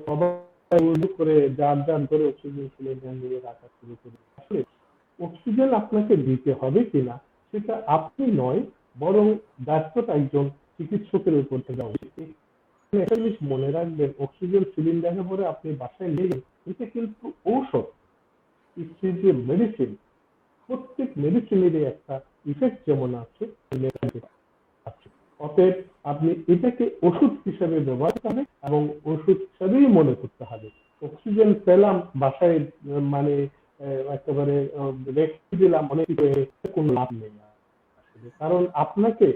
সবাই করে যার যার ধরে অক্সিজেন সিলিন্ডার নিয়ে রাখা শুরু করে। আসলে অক্সিজেন আপনাকে দিতে হবে কিনা সেটা আপনি নয়, বরং দায়িত্বটা একজন চিকিৎসকের উপর দেওয়া উচিত। একটা জিনিস মনে রাখবেন, অক্সিজেন সিলিন্ডারে ভরে আপনি বাসায় নিয়ে গেলেন, এটা কিন্তু ঔষধ, ইটস ইজ এ মেডিসিন। প্রত্যেক মেডিসিনেরই একটা ইফেক্ট যেমন আছে, অতএব আপনি এটাকে ওষুধ হিসেবে ব্যবহার করতে হবে এবং ওষুধ হিসাবেই মনে করতে হবে। অক্সিজেন পেলাম বাসায়, মানে একেবারে রেখে দিলাম, অনেক কোনো লাভ নেই। কারণ আপনাকে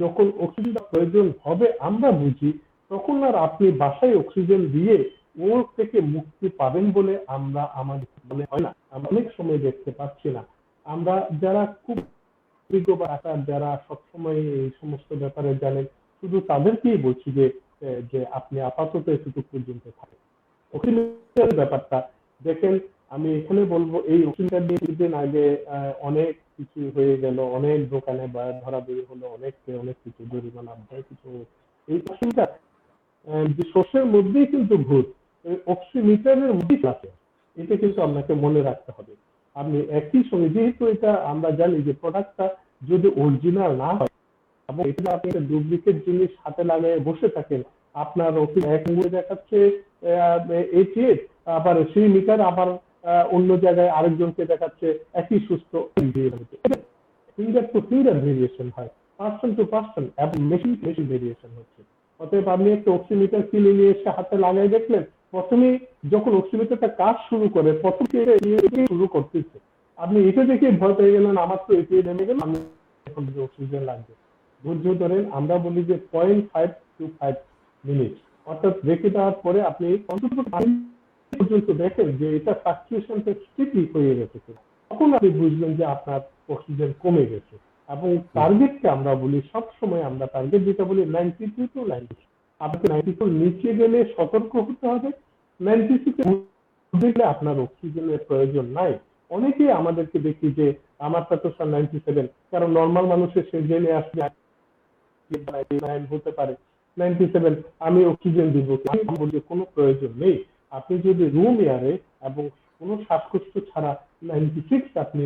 যখন অক্সিজেন প্রয়োজন হবে আমরা বুঝি, তখন আর আপনি বাসায় অক্সিজেন দিয়ে ওর থেকে মুক্তি পাবেন বলে আমাদের মনে হয় না। আমরা অনেক সময় দেখতে পাচ্ছি না, আমরা যারা খুব অভিজ্ঞ বা যারা সবসময় এই সমস্ত ব্যাপারে জানেন, শুধু তাদেরকেই বলছি যে যে আপনি আপাতত এতটুকু পর্যন্ত থাকেন। অক্সিজেনের ব্যাপারটা দেখেন, আমি এখানে বলবো এই অক্সিজেন নিয়ে কিছুদিন আগে অনেক কিছু হয়ে গেল, অনেক দোকানে ধরা বেরি হলো, অনেক কিছু জরিমানা কিছু। এই অক্সিজেনটা যে সোর্সের মধ্যেই কিন্তু ভূত, অক্সিমিটারের মধ্যেই আছে, এটা কিন্তু আপনাকে মনে রাখতে হবে। আপনি একই সঙ্গে, যেহেতু এটা আমরা জানি যে প্রোডাক্টটা যদি অরিজিনাল না হয়, এবং এটা আপনি একটা ডুপ্লিকেট জিনিস হাতে লাগিয়ে বসে থাকেন, আপনার ওষুধ এক আঙ্গুলে দেখাচ্ছে 88, আবার সেই মিটার আবার অন্য জায়গায় আরেকজনকে দেখাচ্ছে একই সুস্থ। ফিঙ্গার টু ফিঙ্গার ভেরিয়েশন হয়, পার্সন টু পার্সন এবং মেশিন টু মেশিন ভেরিয়েশন হচ্ছে। অতএব আপনি একটা অক্সিমিটার কিনে নিয়ে এসে হাতে লাগাই দেখলেন, প্রথমে যখন অক্সিমিটারটা কাজ শুরু করে প্রথম শুরু করতেছে, আপনি এটা দেখে ভয় পেয়ে গেলেন, আমার তো এটি নেমে গেল, আমি এখন অক্সিজেন লাগবে। ধৈর্য ধরেন, আমরা বলি যে 0.5 to 5 মিনিট, অর্থাৎ রেখে দেওয়ার পরে আপনি অন্তত 5 মিনিট পর্যন্ত দেখেন যে এটা ফ্লাকচুয়েশনটা স্থিতি হয়ে গেছে কিনা, তখন আপনি বুঝবেন যে আপনার অক্সিজেন কমে গেছে। এবং টার্গেটকে আমরা বলি, সবসময় আমরা টার্গেট যেটা বলি 92 to 90। আপনাকে 92 নিচে গেলে সতর্ক হতে হবে, 96 দিলে আপনার অক্সিজেনের প্রয়োজন নাই। অনেকেই আমাদেরকে দেখি যে আমারটা তো 97, কারণ নর্মাল মানুষের সে জেনে আসলে 99 হতে পারে, 97 আমি অক্সিজেন দিব, আমি বলছি কোনো প্রয়োজন নেই। আপনি যদি রুম এয়ারে এবং কোনো শ্বাসকষ্ট ছাড়া 96 আপনি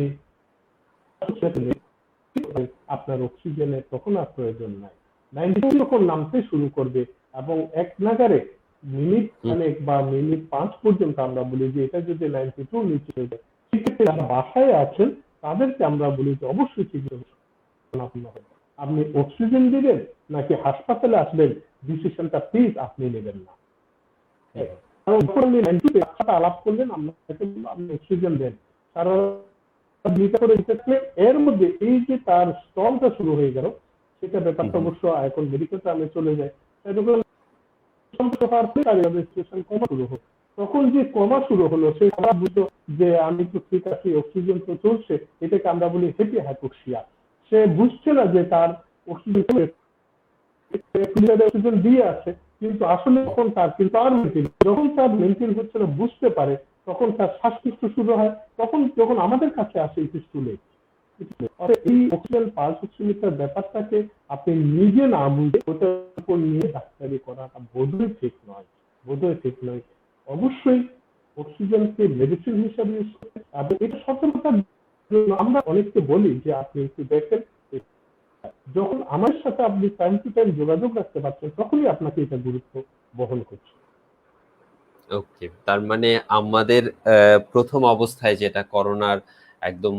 আপনার অক্সিজেনের তখন আর প্রয়োজন নাই। 92 যখন নামতে শুরু করবে এবং এক নাগারে মিনিট খানেক বা মিনিট 5 পর্যন্ত আমরা বলি যে এটা যদি 92 নিচে হয়ে যায়, সেক্ষেত্রে যারা বাসায় আছেন তাদেরকে আমরা বলি যে অবশ্যই চিকিৎসা হবে। আপনি অক্সিজেন দিবেন নাকি হাসপাতালে আসবেন, ডিসিশনটা প্লিজ আপনি নেবেন না। কারণ যখন আপনি 92 আলাপ করলেন, আপনি অক্সিজেন দেন, সারা এর মধ্যে এই যে তার স্টলটা শুরু হয়ে গেল, সেটা ব্যাপারটা অবশ্য এখন মেডিকেল টার্মে চলে যায়। তখন যে কমা শুরু হলো, সে সবাই বুঝলো যে আমি তো ঠিক আছি, অক্সিজেন তো চলছে, এটাকে আমরা বলি হেপি হাইপোক্সিয়া। সে বুঝছে না যে তার অক্সিজেন দিয়ে আছে, কিন্তু আসলে তখন তার কিন্তু আর মেনটেন, যখন তার মেনটেন হচ্ছে না বুঝতে পারে, তখন তার শ্বাসকষ্ট শুরু হয়, তখন যখন আমাদের কাছে আসে ইট ইজ টু লেট। এই অক্সিজেন পালস অক্সিমিটার ব্যাপারটাকে আপনি নিজে না বুঝে ওটার উপর নিয়ে ডাক্তারি করাটা বোধহয় ঠিক নয়, বোধহয় ঠিক নয়। অবশ্যই অক্সিজেনকে মেডিসিন হিসাবে ইউজ করতে, এবং এটা সতর্কতার জন্য আমরা অনেককে বলি যে আপনি একটু দেখেন, যখন আমার সাথে আপনি টাইম টু টাইম যোগাযোগ রাখতে পারছেন, তখনই আপনাকে এটা গুরুত্ব বহন করছে। ওকে, তার মানে আমাদের প্রথম অবস্থায় যেটা করোনার একদম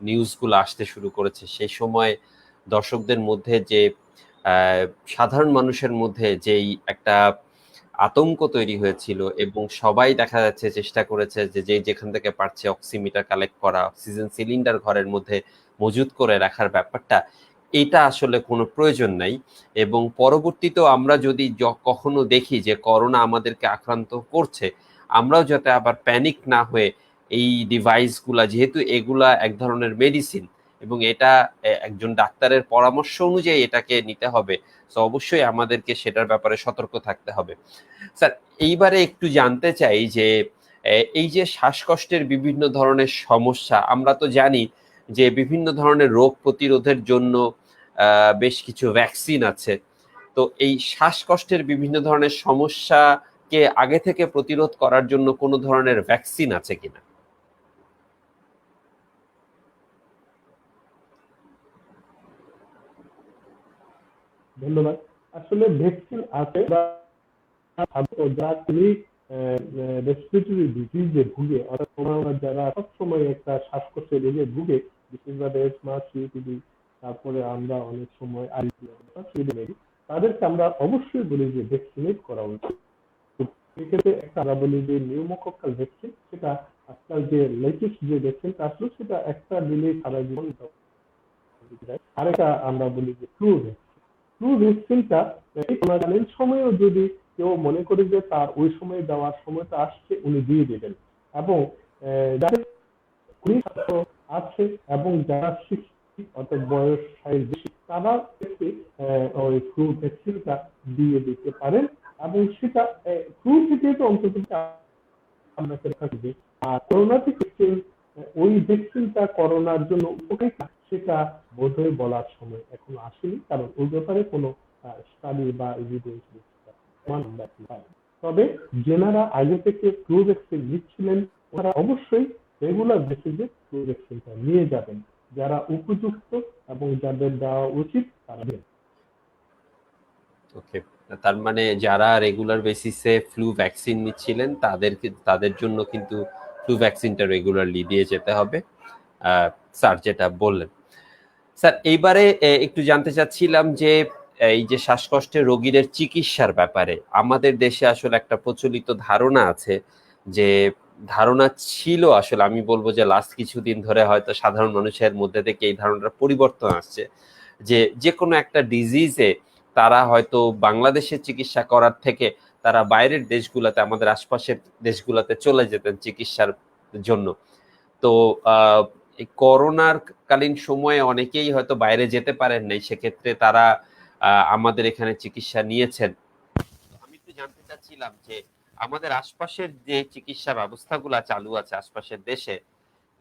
নিউজগুলো আসতে শুরু করেছে, সেই সময় দর্শকদের মধ্যে যে সাধারণ মানুষের মধ্যে যেই একটা আতঙ্ক তৈরি হয়েছিল, এবং সবাই দেখা যাচ্ছে চেষ্টা করেছে যে যেখান থেকে পারছে অক্সিমিটার কালেক্ট করা, অক্সিজেন সিলিন্ডার ঘরের মধ্যে মজুত করে রাখার ব্যাপারটা, এটা আসলে কোনো প্রয়োজন নাই। এবং পরবর্তীতেও আমরা যদি কখনো দেখি যে করোনা আমাদেরকে আক্রান্ত করছে, আমরাও যাতে আবার প্যানিক না হয়ে এই ডিভাইসগুলা, যেহেতু এগুলা এক ধরনের মেডিসিন এবং এটা একজন ডাক্তারের পরামর্শ অনুযায়ী এটাকে নিতে হবে, তো অবশ্যই আমাদেরকে সেটার ব্যাপারে সতর্ক থাকতে হবে। স্যার, এইবারে একটু জানতে চাই যে এই যে শ্বাসকষ্টের বিভিন্ন ধরনের সমস্যা, আমরা তো জানি যে বিভিন্ন ধরনের রোগ প্রতিরোধের জন্য বেশ কিছু ভ্যাকসিন আছে। তো এই শ্বাসকষ্টের বিভিন্ন ধরনের সমস্যাকে আগে থেকে প্রতিরোধ করার জন্য কোনো ধরনের ভ্যাকসিন আছে কিনা? ধন্যবাদ। আসলে ভ্যাকসিন আছে, যারা রেসপিরেটরি ডিজিজে ভুগে, অর্থাৎ যারা সবসময় একটা শ্বাসকষ্টের রোগে ভুগে, বিশেষভাবে এসমা, সিওপিডি, তারপরে আমরা অনেক সময় তাদেরকে আমরা অবশ্যই বলি যে ভ্যাকসিনেট করা উচিত। সেক্ষেত্রে একটা আমরা বলি যে নিউমোকক্কাল ভ্যাকসিন, সেটা আজকাল যে লেটেস্ট যে ভ্যাকসিনটা আসলো, সেটা একটা দিলে সারা জীবন। আরেকটা আমরা বলি যে ফ্লু ভ্যাকসিন। ফ্লু ভ্যাকসিনটা চলাকালীন সময়েও যদি কেউ মনে করে যে তার ওই সময় দেওয়ার সময়টা আসছে, উনি দিয়ে দেবেন। এবং যাদের আছে এবং যারা 60 অর্থাৎ বয়স 60 বেশি, তারা ওই ফ্লু ভ্যাকসিনটা দিয়ে দিতে পারেন। এবং সেটা ফ্লু থেকে তো অন্তত আমরা থাকবে। আর করোনা থেকে ওই ভ্যাকসিনটা করোনার জন্য উপকারী, সেটা বোধহয় বলার সময় এখন আসেনি, কারণ ওই ব্যাপারে কোনো স্টাডি বা এভিডেন্স তবে যেনারা আগে থেকে ফ্লু ভ্যাকসিন নিচ্ছিলেন, তারা অবশ্যই রেগুলার বেসিসে ফ্লু ভ্যাকসিনটা নিয়ে যাবেন। যারা উপযুক্ত এবং যাদের দেওয়া উচিত তারা দেন। ওকে, তার মানে যারা রেগুলার বেসিসে ফ্লু ভ্যাকসিন নিচ্ছিলেন তাদের জন্য কিন্তু ফ্লু ভ্যাকসিনটা রেগুলারলি দিয়ে যেতে হবে, স্যার যেটা বললেন। স্যার এইবারে একটু জানতে চাচ্ছিলাম যে এই যে শ্বাসকষ্টের রোগীদের চিকিৎসার ব্যাপারে আমাদের দেশে আসলে একটা প্রচলিত ধারণা আছে, যে ধারণা ছিল, আসলে আমি বলবো যে লাস্ট কিছুদিন ধরে হয়তো সাধারণ মানুষের মধ্যে থেকে এই ধারণার পরিবর্তন আসছে, যে যে কোনো একটা ডিজিজে তারা হয়তো বাংলাদেশের চিকিৎসা করার থেকে তারা বাইরের দেশগুলোতে, আমাদের আশপাশের দেশগুলোতে চলে যেতেন চিকিৎসার জন্য। তো এই করোনার কালীন সময়ে অনেকেই হয়তো বাইরে যেতে পারেন নাই, সেক্ষেত্রে তারা আমাদের এখানে চিকিৎসা নিয়েছেন। আমি একটু জানতে চাচ্ছিলাম যে আমাদের আশপাশের যে চিকিৎসা ব্যবস্থাগুলো চালু আছে আশপাশের দেশে,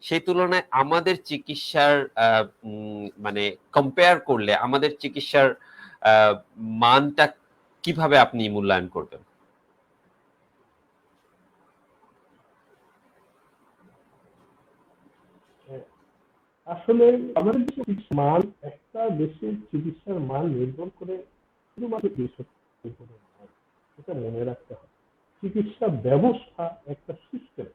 সেই তুলনায় আমাদের চিকিৎসার মানে কম্পেয়ার করলে আমাদের চিকিৎসার মানটা কিভাবে আপনি মূল্যায়ন করবেন? আসলে আমাদের দেশের চিকিৎসার মান, একটা দেশের চিকিৎসার মান নির্ভর করে শুধুমাত্র দেশের উপরে নয়, এটা মনে রাখতে হবে। চিকিৎসা ব্যবস্থা একটা সিস্টেম,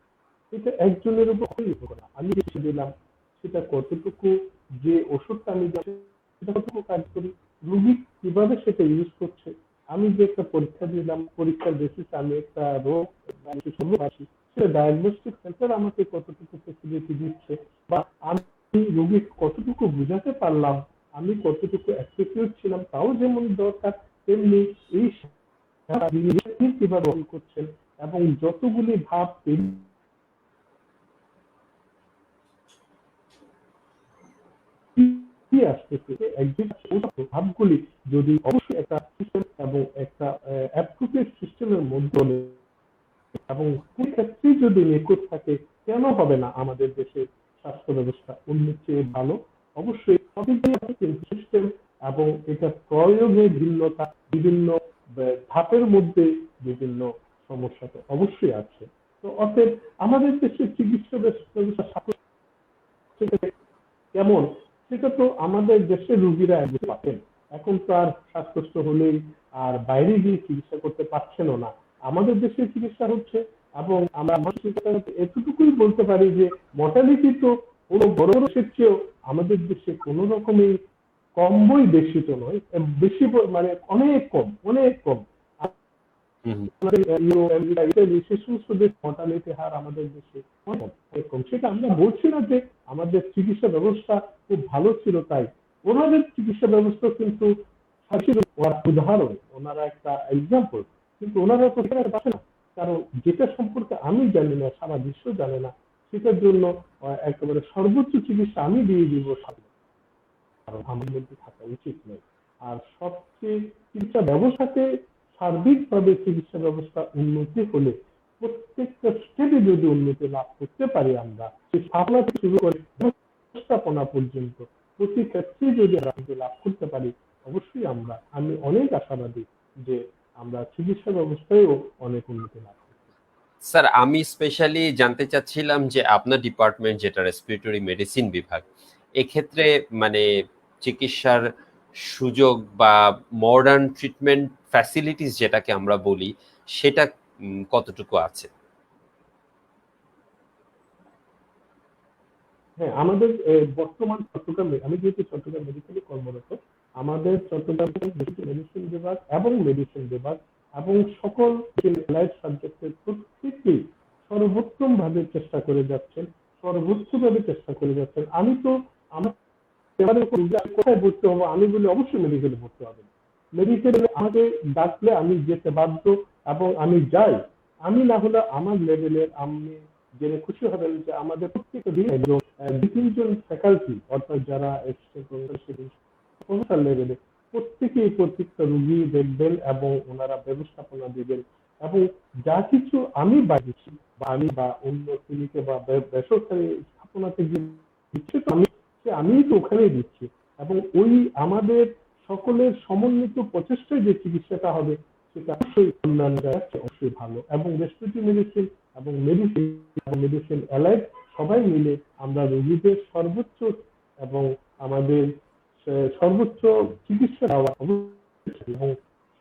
এটা একজনের উপর নির্ভর করে না। আমি চিকিৎসা দিলাম, সেটা কতটুকু, যে ওষুধটা আমি দিচ্ছি সেটা কতটুকু কার্যকরী, রুগী কিভাবে সেটা ইউজ করছে। আমি যে একটা পরীক্ষা দিলাম, পরীক্ষার বেসিসে আমি একটা রোগ পাচ্ছি, সেটা ডায়াগনস্টিক সেন্টার আমাকে কতটুকু ফেসিলিটি দিচ্ছে, বা আমি রোগী কতটুকু বুঝাতে পারলাম, আমি কতটুকু অ্যাপ্রিসিয়েট ছিলাম, তাও যেমন দরকার তেমনি এই যিনি কিভাবে গ্রহণ করছেন, এবং যতগুলি ভাব পেরিয়ে আসতেছে, একদিন ভাবগুলি যদি অবশ্যই একটা সিস্টেম এবং একটা অ্যাপ্রোপ্রিয়েট সিস্টেমের মধ্যে, এবং কোন ক্ষেত্রেই যদি নিখুঁত থাকে, কেন হবে না আমাদের দেশের স্বাস্থ্য ব্যবস্থা অন্যের চেয়ে ভালো? অবশ্যই সবই আছে, কিন্তু সিস্টেম এবং এটা প্রয়োগে ভিন্নতা, বিভিন্ন ধাপের মধ্যে বিভিন্ন সমস্যা তো অবশ্যই আছে। তো অতএব আমাদের দেশের চিকিৎসা ব্যবস্থা কেমন, সেটা তো আমাদের দেশের রুগীরা বুঝতে পারছেন। এখন তো আর শ্বাসকষ্ট হলেই আর বাইরে গিয়ে চিকিৎসা করতে পারছেনও না, আমাদের দেশে চিকিৎসা হচ্ছে। এবং আমরা এতটুকুই বলতে পারি যে মর্টালিটি তো কোনো বড় বড় দেশের চেয়েও আমাদের দেশে কোনো রকমের কম বই বেশি তো নয়, বেশি মানে অনেক কম, অনেক কম। সে সমস্ত দেশ মর্টালিটি হার আমাদের দেশে অনেক কম। সেটা আমরা বলছি না যে আমাদের চিকিৎসা ব্যবস্থা খুব ভালো ছিল তাই, ওনাদের চিকিৎসা ব্যবস্থা কিন্তু উদাহরণ, ওনারা একটা এক্সাম্পল, কিন্তু ওনারা তো সেটা পাচ্ছে না। কারণ যেটা সম্পর্কে আমি জানি না, সারা বিশ্ব জানে না, সেটার জন্য একেবারে সর্বোচ্চ চিকিৎসা আমি দিয়ে দিব, কারণ আমার মধ্যে থাকা উচিত নয়। আর সবচেয়ে চিকিৎসা ব্যবস্থাকে সার্বিকভাবে চিকিৎসা ব্যবস্থা উন্নতি হলে, প্রত্যেকটা স্টেপে যদি উন্নতি লাভ করতে পারি আমরা, সেই ভাবনা থেকে শুরু করে ব্যবস্থাপনা পর্যন্ত প্রতি ক্ষেত্রে যদি আমরা লাভ করতে পারি, অবশ্যই আমি অনেক আশাবাদী যে আমরা চিকিৎসা ব্যবস্থায়ও অনেক উন্নতি লাভ করব। স্যার আমি স্পেশালি জানতে চাচ্ছিলাম যে আপনার ডিপার্টমেন্ট যেটা রেসপিরেটরি মেডিসিন বিভাগ, এক্ষেত্রে মানে চিকিৎসার সুযোগ বা মডার্ন ট্রিটমেন্ট ফ্যাসিলিটিস যেটাকে আমরা বলি, সেটা কতটুকু আছে? হ্যাঁ, আমাদের বর্তমান চট্টগ্রামে, আমি যেহেতু চট্টগ্রাম মেডিকেলে কর্মরত, আমাদের চট্টগ্রাম মেডিসিন বিভাগ এবং মেডিসিন বিভাগ এবং সকল অ্যালাইড সাবজেক্টের প্রত্যেকটি সর্বোত্তম ভাবে চেষ্টা করে যাচ্ছেন, সর্বোচ্চ ভাবে চেষ্টা করে যাচ্ছেন। আমি তো আমার কোথায় ভর্তি হবো আমি বলি, অবশ্যই মেডিকেলে ভর্তি হবেন। মেডিকেলে আমাকে ডাকলে আমি যেতে বাধ্য, এবং আমি যাই। আমি না হলে আমার লেভেলের, আমি জেনে খুশি হবেন যে আমাদের প্রত্যেকটা দিন একজন দু তিনজন ফ্যাকাল্টি, অর্থাৎ যারা প্রফেসর লেভেলে, প্রত্যেকেই প্রত্যেকটা রুগী দেখবেন এবং ওনারা ব্যবস্থাপনা দিবেন। এবং যা কিছু আমি বাড়িছি, বা আমি বা অন্য ক্লিনিকে বা বেসরকারি স্থাপনাতে গিয়ে দিচ্ছি, তো আমি তো ওখানেই দিচ্ছি। এবং ওই আমাদের সকলের সমন্বিত প্রচেষ্টায় যে চিকিৎসাটা হবে, সেটা অবশ্যই অন্যান্য জায়গায় অবশ্যই ভালো। এবং রেসপিরেটরি মেডিসিন এবং মেডিসিন অ্যালাইড সবাই মিলে আমরা রোগীদের সর্বোচ্চ এবং আমাদের সর্বোচ্চ চিকিৎসা দেওয়া এবং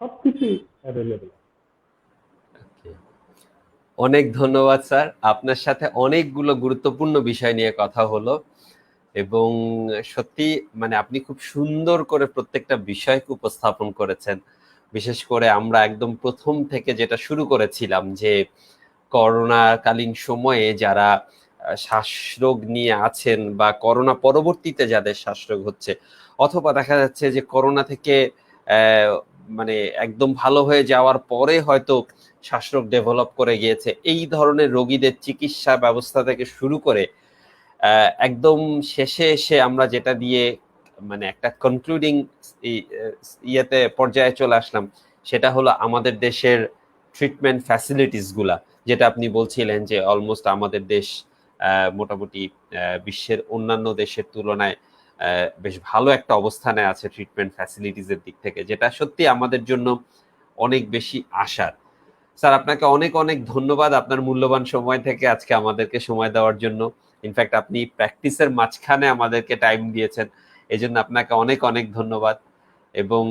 সবকিছুই অ্যাভেলেবল। অনেক ধন্যবাদ স্যার, আপনার সাথে অনেকগুলো গুরুত্বপূর্ণ বিষয় নিয়ে কথা হলো এবং সত্যি মানে আপনি খুব সুন্দর করে প্রত্যেকটা বিষয়কে উপস্থাপন করেছেন। বিশেষ করে আমরা একদম প্রথম থেকে যেটা শুরু করেছিলাম যে করোনাকালীন সময়ে যারা শ্বাসরোগ নিয়ে আছেন বা করোনা পরবর্তীতে যাদের শ্বাসরোগ হচ্ছে, অথবা দেখা যাচ্ছে যে করোনা থেকে মানে একদম ভালো হয়ে যাওয়ার পরে হয়তো শ্বাসরোগ ডেভেলপ করে গিয়েছে, এই ধরনের রোগীদের চিকিৎসা ব্যবস্থা থেকে শুরু করে একদম শেষে এসে আমরা যেটা দিয়ে মানে একটা কনক্লুডিং ইয়েতে পর্যায়ে চলে আসলাম, সেটা হলো আমাদের দেশের ট্রিটমেন্ট ফ্যাসিলিটিস গুলা, যেটা আপনি বলছিলেন যে অলমোস্ট আমাদের দেশ মোটামুটি বিশ্বের অন্যান্য দেশের তুলনায় বেশ ভালো একটা অবস্থানে আছে ট্রিটমেন্ট ফ্যাসিলিটিস এর দিক থেকে, যেটা সত্যি আমাদের জন্য অনেক বেশি আশার। স্যার আপনাকে অনেক অনেক ধন্যবাদ আপনার মূল্যবান সময় থেকে আজকে আমাদেরকে সময় দেওয়ার জন্য। ইনফ্যাক্ট আপনি প্র্যাকটিসের মাঝখানে আমাদেরকে টাইম দিয়েছেন, এই জন্য আপনাকে অনেক অনেক ধন্যবাদ। এবং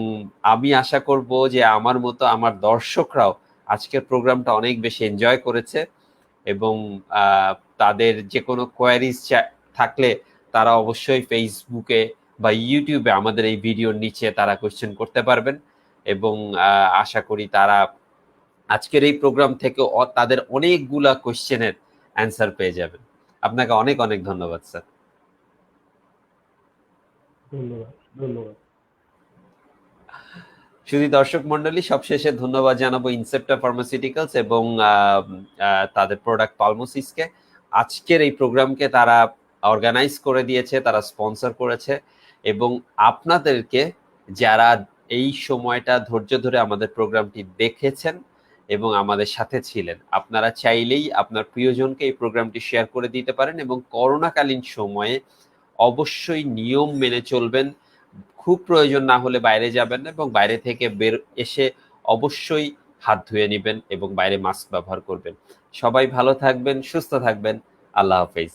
আমি আশা করব যে আমার মতো আমার দর্শকরাও আজকের প্রোগ্রামটা অনেক বেশি এনজয় করেছে এবং তাদের যে কোনো কোয়ারিজ থাকলে তারা অবশ্যই ফেসবুকে বা ইউটিউবে আমাদের এই ভিডিওর নিচে তারা কোয়েশ্চেন করতে পারবেন এবং আশা করি তারা আজকের এই প্রোগ্রাম থেকে তাদের অনেকগুলা কোয়েশ্চেনের অ্যান্সার পেয়ে যাবেন। আপনাকে অনেক অনেক ধন্যবাদ স্যার। ধন্যবাদ ধন্যবাদ। শুধু দর্শক মন্ডলী, সবশেষে ধন্যবাদ জানাবো ইনসেপ্টা ফার্মাসিউটিক্যালস এবং তাদের প্রোডাক্ট পালমোসিসকে। আজকের এই প্রোগ্রামকে তারা অর্গানাইজ করে দিয়েছে, তারা স্পন্সর করেছে এবং আপনাদেরকে যারা এই সময়টা ধৈর্য ধরে আমাদের প্রোগ্রামটি দেখেছেন এবং আমাদের সাথে ছিলেন, আপনারা চাইলেই আপনার প্রিয়জনকে এই প্রোগ্রামটি শেয়ার করে দিতে পারেন এবং করোনাকালীন সময়ে অবশ্যই নিয়ম মেনে চলবেন। খুব প্রয়োজন না হলে বাইরে যাবেন না এবং বাইরে থেকে বের এসে অবশ্যই হাত ধুয়ে নেবেন এবং বাইরে মাস্ক ব্যবহার করবেন। সবাই ভালো থাকবেন, সুস্থ থাকবেন। আল্লাহ হাফেজ।